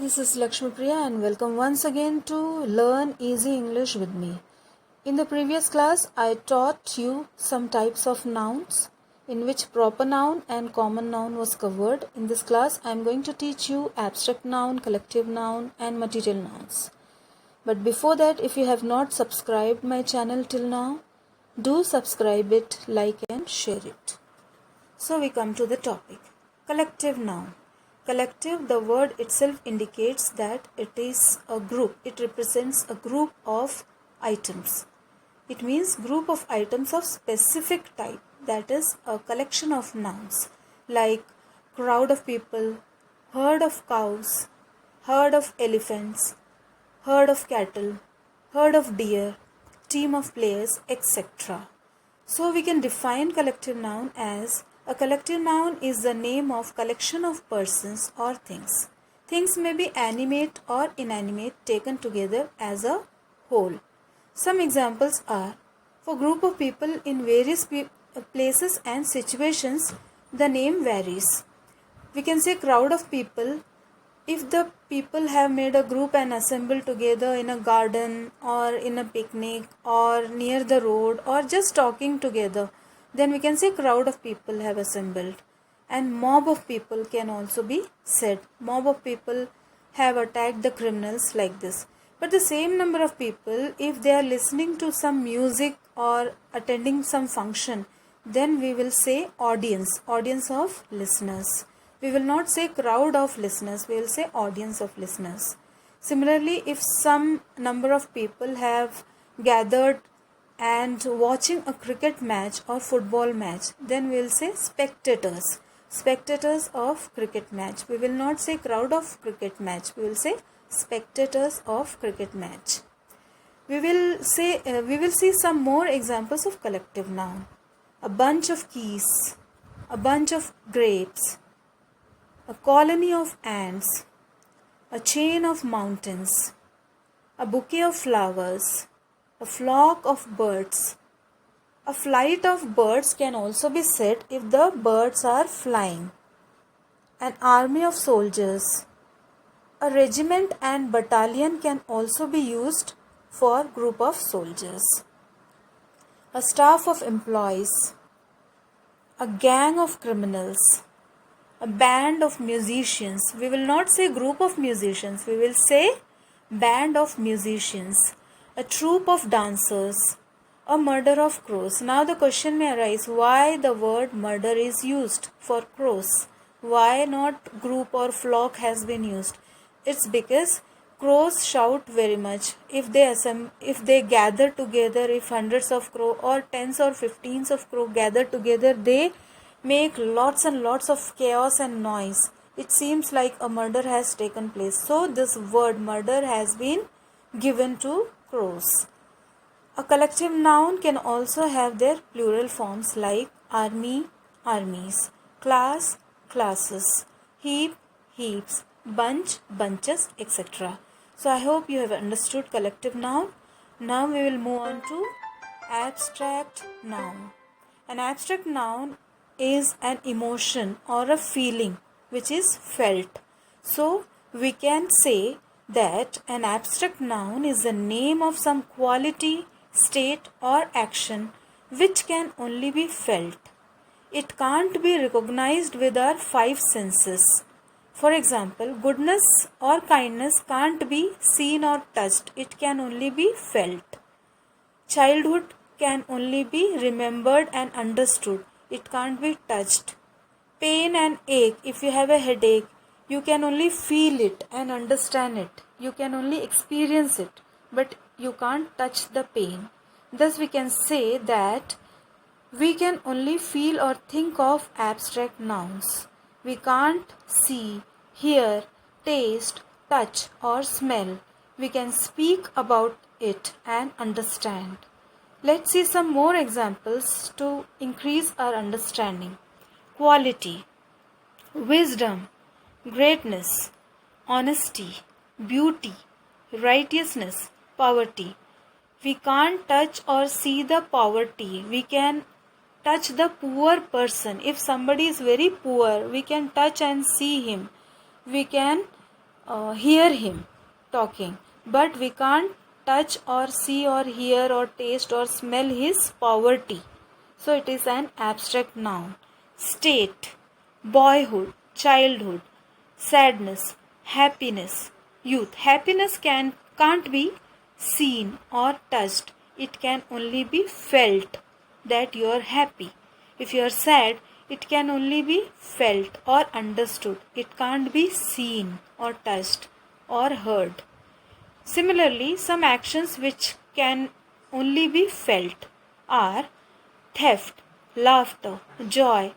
this is Lakshmi Priya and welcome once again to Learn Easy English with me. In the previous class, I taught you some types of nouns in which proper noun and common noun was covered. In this class, I am going to teach you abstract noun, collective noun and material nouns. But before that, if you have not subscribed my channel till now, do subscribe it, like and share it. So we come to the topic. Collective noun. Collective, the word itself indicates that it is a group. It represents a group of items. It means group of items of specific type. That is a collection of nouns like crowd of people, herd of cows, herd of elephants, herd of cattle, herd of deer, team of players, etc. So we can define collective noun as a collective noun is the name of collection of persons or things. Things may be animate or inanimate taken together as a whole. Some examples are, for group of people in various places and situations, the name varies. We can say crowd of people if the people have made a group and assembled together in a garden or in a picnic or near the road or just talking together, then we can say crowd of people have assembled. And mob of people can also be said. Mob of people have attacked the criminals, like this. But the same number of people, if they are listening to some music or attending some function, then we will say audience of listeners. We will not say crowd of listeners, we will say audience of listeners. Similarly, if some number of people have gathered and watching a cricket match or football match, then we will say spectators of cricket match. We will not say crowd of cricket match, we will say spectators of cricket match. We will see some more examples of collective noun. A bunch of keys, a bunch of grapes, a colony of ants, a chain of mountains, a bouquet of flowers, a flock of birds. A flight of birds can also be said if the birds are flying. An army of soldiers. A regiment and battalion can also be used for group of soldiers. A staff of employees. A gang of criminals. A band of musicians. We will not say group of musicians, we will say band of musicians. A troop of dancers. A murder of crows. Now the question may arise, why the word murder is used for crows? Why not group or flock has been used? It's because crows shout very much. If they gather together, if hundreds of crow or tens or fifteens of crow gather together, they make lots and lots of chaos and noise. It seems like a murder has taken place. So this word murder has been given to crows. A collective noun can also have their plural forms like army, armies, class, classes, heap, heaps, bunch, bunches, etc. So I hope you have understood collective noun. Now we will move on to abstract noun. An abstract noun is an emotion or a feeling which is felt. So we can say that an abstract noun is the name of some quality, state or action which can only be felt. It can't be recognized with our five senses. For example, goodness or kindness can't be seen or touched. It can only be felt. Childhood can only be remembered and understood. It can't be touched. Pain and ache, if you have a headache, you can only feel it and understand it. You can only experience it, but you can't touch the pain. Thus we can say that we can only feel or think of abstract nouns. We can't see, hear, taste, touch or smell. We can speak about it and understand. Let's see some more examples to increase our understanding. Quality, wisdom, greatness, honesty, beauty, righteousness, poverty. We can't touch or see the poverty. We can touch the poor person. If somebody is very poor, we can touch and see him. We can hear him talking, but we can't touch or see or hear or taste or smell his poverty. So it is an abstract noun. State, boyhood, childhood, sadness, happiness, youth. Happiness can't be seen or touched. It can only be felt that you are happy. If you are sad, it can only be felt or understood. It can't be seen or touched or heard. Similarly, some actions which can only be felt are theft, laughter, joy,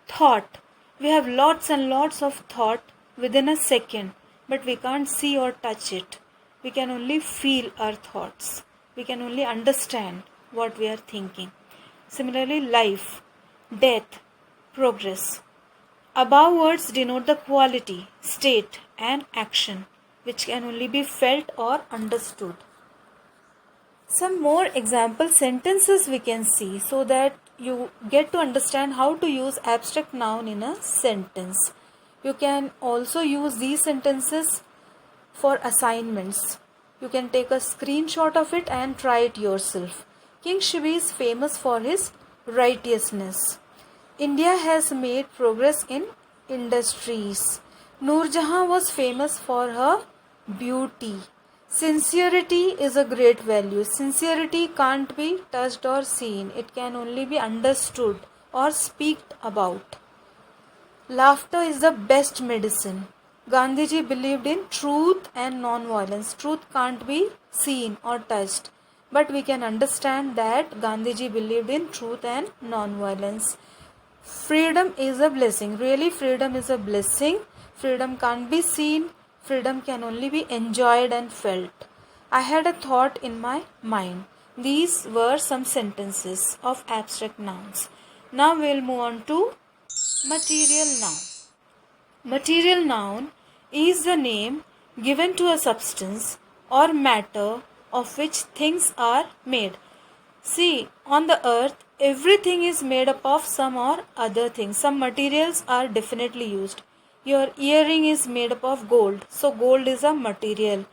thought. We have lots and lots of thought within a second, but we can't see or touch it. We can only feel our thoughts. We can only understand what we are thinking. Similarly, life, death, progress. Above words denote the quality, state, and action which can only be felt or understood. Some more example sentences we can see so that you get to understand how to use abstract noun in a sentence. You can also use these sentences for assignments. You can take a screenshot of it and try it yourself. King Shivi is famous for his righteousness. India has made progress in industries. Noor Jahan was famous for her beauty. Sincerity is a great value. Sincerity can't be touched or seen. It can only be understood or speaked about. Laughter is the best medicine. Gandhiji believed in truth and non-violence. Truth can't be seen or touched, but we can understand that Gandhiji believed in truth and non-violence. Freedom is a blessing. Really, freedom is a blessing. Freedom can't be seen. Freedom can only be enjoyed and felt. I had a thought in my mind. These were some sentences of abstract nouns. Now we will move on to material noun. Material noun is the name given to a substance or matter of which things are made. See, on the earth, everything is made up of some or other things. Some materials are definitely used. Your earring is made up of gold, so gold is a material.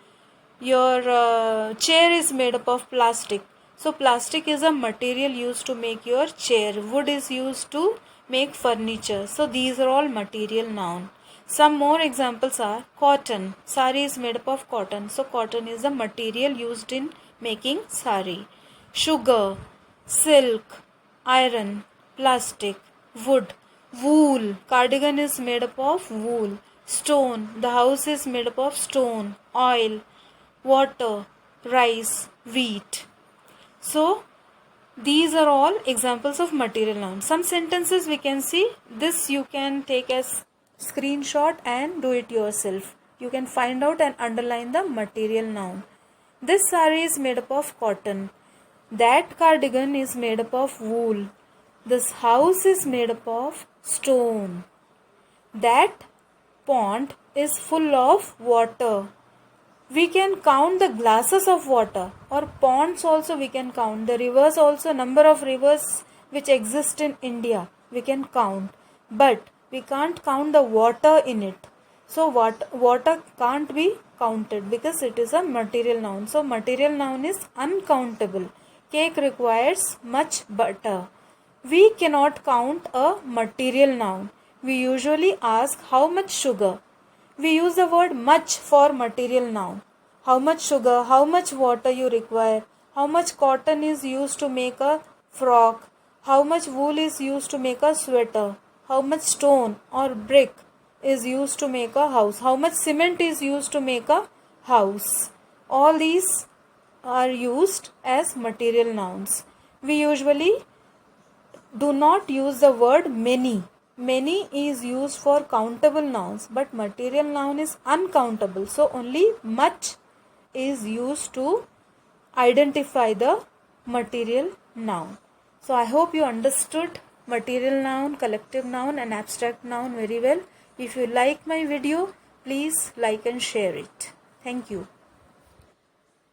Your chair is made up of plastic, so plastic is a material used to make your chair. Wood is used to make furniture, so these are all material noun. Some more examples are cotton. Sari is made up of cotton, so cotton is a material used in making sari. Sugar, silk, iron, plastic, wood. Wool, cardigan is made up of wool. Stone, the house is made up of stone. Oil, water, rice, wheat. So, these are all examples of material nouns. Some sentences we can see. This you can take as screenshot and do it yourself. You can find out and underline the material noun. This sari is made up of cotton. That cardigan is made up of wool. This house is made up of stone. That pond is full of water. We can count the glasses of water, or ponds also we can count. The rivers also, number of rivers which exist in India we can count. But we can't count the water in it. So water can't be counted because it is a material noun. So material noun is uncountable. Cake requires much butter. We cannot count a material noun. We usually ask how much sugar. We use the word much for material noun. How much sugar, how much water you require, how much cotton is used to make a frock, how much wool is used to make a sweater, how much stone or brick is used to make a house, how much cement is used to make a house. All these are used as material nouns. We usually do not use the word many. Many is used for countable nouns, but material noun is uncountable. So only much is used to identify the material noun. So I hope you understood material noun, collective noun and abstract noun very well. If you like my video, please like and share it. Thank you.